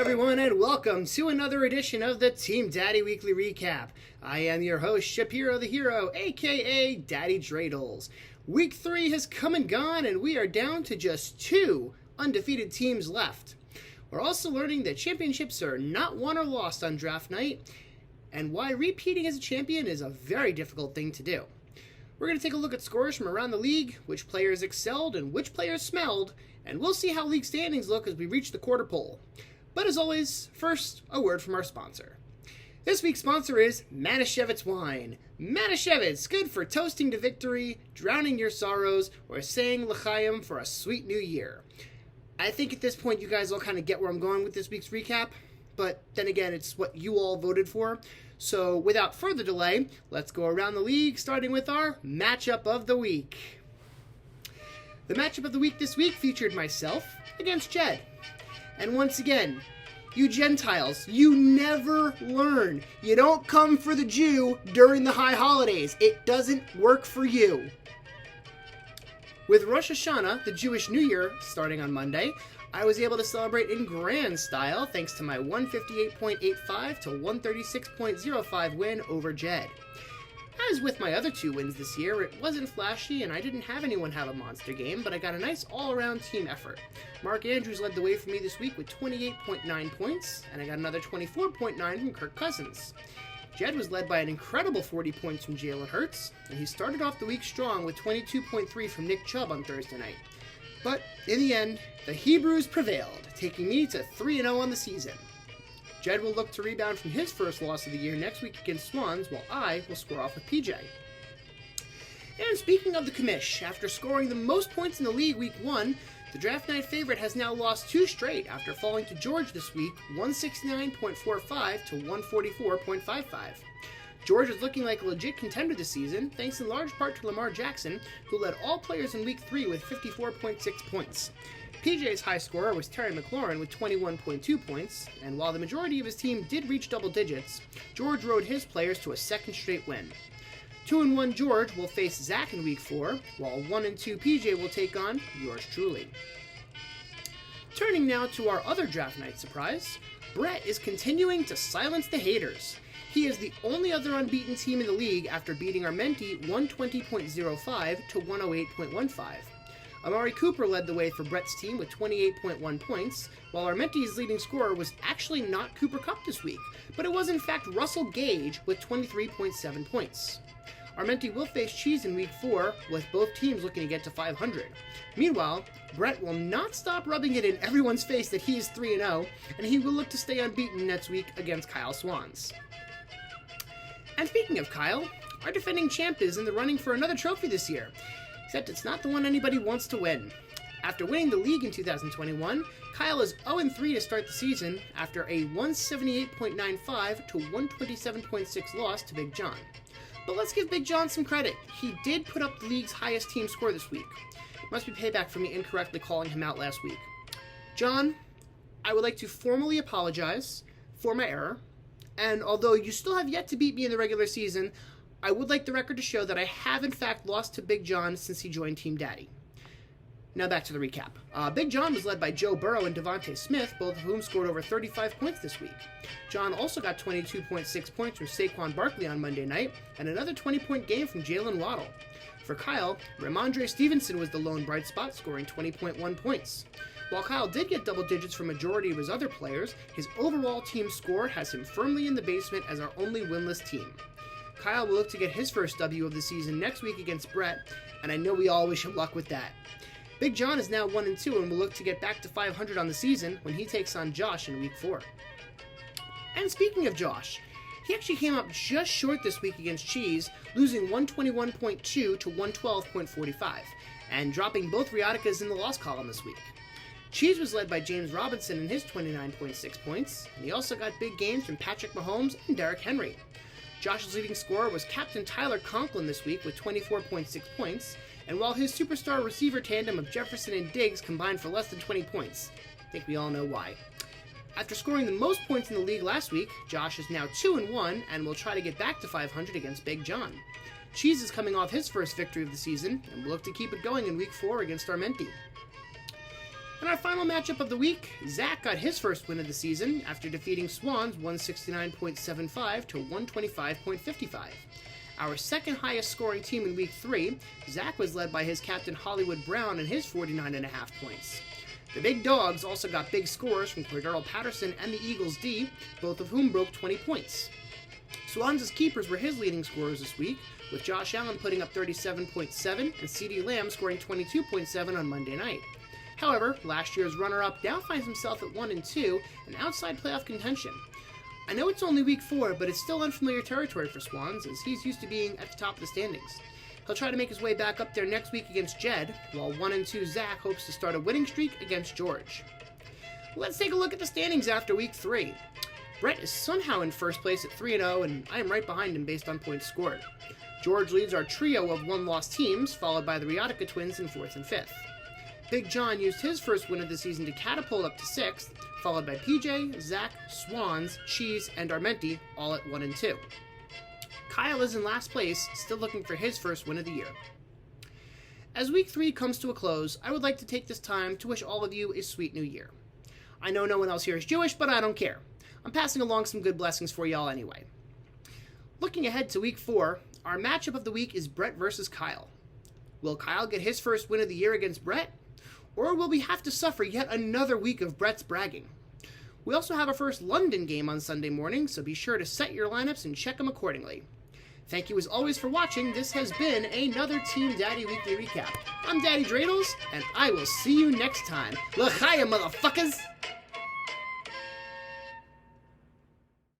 everyone, and welcome to another edition of the Team Daddy Weekly Recap. I am your host, Shapiro the Hero, aka Daddy Dreidels. Week 3 has come and gone, and we are down to just 2 undefeated teams left. We're also learning that championships are not won or lost on draft night, and why repeating as a champion is a very difficult thing to do. We're going to take a look at scores from around the league, which players excelled and which players smelled, and we'll see how league standings look as we reach the quarter pole. But as always, first, a word from our sponsor. This week's sponsor is Manischewitz Wine. Manischewitz, good for toasting to victory, drowning your sorrows, or saying l'chaim for a sweet new year. I think at this point you guys all kind of get where I'm going with this week's recap, but then again, it's what you all voted for. So without further delay, let's go around the league, starting with our matchup of the week. The matchup of the week this week featured myself against Jed. And once again, you Gentiles, you never learn. You don't come for the Jew during the high holidays. It doesn't work for you. With Rosh Hashanah, the Jewish New Year, starting on Monday, I was able to celebrate in grand style thanks to my 158.85 to 136.05 win over Jed. As with my other 2 wins this year, it wasn't flashy and I didn't have anyone have a monster game, but I got a nice all-around team effort. Mark Andrews led the way for me this week with 28.9 points, and I got another 24.9 from Kirk Cousins. Jed was led by an incredible 40 points from Jalen Hurts, and he started off the week strong with 22.3 from Nick Chubb on Thursday night. But in the end, the Hebrews prevailed, taking me to 3-0 on the season. Jed will look to rebound from his first loss of the year next week against Swans, while I will score off with PJ. And speaking of the commish, after scoring the most points in the league week 1, the draft night favorite has now lost 2 straight after falling to George this week, 169.45 to 144.55. George is looking like a legit contender this season, thanks in large part to Lamar Jackson, who led all players in week 3 with 54.6 points. PJ's high scorer was Terry McLaurin with 21.2 points, and while the majority of his team did reach double digits, George rode his players to a second straight win. 2-1 George will face Zach in week 4, while 1-2 PJ will take on yours truly. Turning now to our other draft night surprise, Brett is continuing to silence the haters. He is the only other unbeaten team in the league after beating our mentee 120.05 to 108.15. Amari Cooper led the way for Brett's team with 28.1 points, while our mentee's leading scorer was actually not Cooper Kupp this week, but it was in fact Russell Gage with 23.7 points. Our mentee will face Cheese in week 4, with both teams looking to get to 500. Meanwhile, Brett will not stop rubbing it in everyone's face that he is 3-0, and he will look to stay unbeaten next week against Kyle Swans. And speaking of Kyle, our defending champ is in the running for another trophy this year, except it's not the one anybody wants to win. After winning the league in 2021, Kyle is 0-3 to start the season after a 178.95 to 127.6 loss to Big John. But let's give Big John some credit. He did put up the league's highest team score this week. It must be payback for me incorrectly calling him out last week. John, I would like to formally apologize for my error, and although you still have yet to beat me in the regular season, I would like the record to show that I have in fact lost to Big John since he joined Team Daddy. Now back to the recap. Big John was led by Joe Burrow and Devontae Smith, both of whom scored over 35 points this week. John also got 22.6 points from Saquon Barkley on Monday night, and another 20-point game from Jalen Waddle. For Kyle, Ramondre Stevenson was the lone bright spot, scoring 20.1 points. While Kyle did get double digits from a majority of his other players, his overall team score has him firmly in the basement as our only winless team. Kyle will look to get his first W of the season next week against Brett, and I know we all wish him luck with that. Big John is now 1-2 and will look to get back to 500 on the season when he takes on Josh in week 4. And speaking of Josh, he actually came up just short this week against Cheese, losing 121.2 to 112.45, and dropping both Rioticas in the loss column this week. Cheese was led by James Robinson in his 29.6 points, and he also got big games from Patrick Mahomes and Derrick Henry. Josh's leading scorer was Captain Tyler Conklin this week with 24.6 points, and while his superstar receiver tandem of Jefferson and Diggs combined for less than 20 points, I think we all know why. After scoring the most points in the league last week, Josh is now 2-1 and will try to get back to 500 against Big John. Cheese is coming off his first victory of the season and will look to keep it going in week 4 against our mentee. In our final matchup of the week, Zach got his first win of the season after defeating Swans 169.75 to 125.55. Our second highest scoring team in week 3, Zach was led by his captain Hollywood Brown and his 49.5 points. The Big Dogs also got big scores from Cordero Patterson and the Eagles D, both of whom broke 20 points. Swans' keepers were his leading scorers this week, with Josh Allen putting up 37.7 and CeeDee Lamb scoring 22.7 on Monday night. However, last year's runner-up now finds himself at 1-2 and outside playoff contention. I know it's only week 4, but it's still unfamiliar territory for Swans, as he's used to being at the top of the standings. He'll try to make his way back up there next week against Jed, while 1-2 Zach hopes to start a winning streak against George. Let's take a look at the standings after week 3. Brett is somehow in first place at 3-0, and I am right behind him based on points scored. George leads our trio of one-loss teams, followed by the Riotica twins in 4th and 5th. Big John used his first win of the season to catapult up to 6th, followed by PJ, Zach, Swans, Cheese, and Armenti, all at 1-2. Kyle is in last place, still looking for his first win of the year. As week 3 comes to a close, I would like to take this time to wish all of you a sweet new year. I know no one else here is Jewish, but I don't care. I'm passing along some good blessings for y'all anyway. Looking ahead to week 4, our matchup of the week is Brett versus Kyle. Will Kyle get his first win of the year against Brett? Or will we have to suffer yet another week of Brett's bragging? We also have our first London game on Sunday morning, so be sure to set your lineups and check them accordingly. Thank you as always for watching. This has been another Team Daddy Weekly Recap. I'm Daddy Dreidels, and I will see you next time. L'chaim, motherfuckers!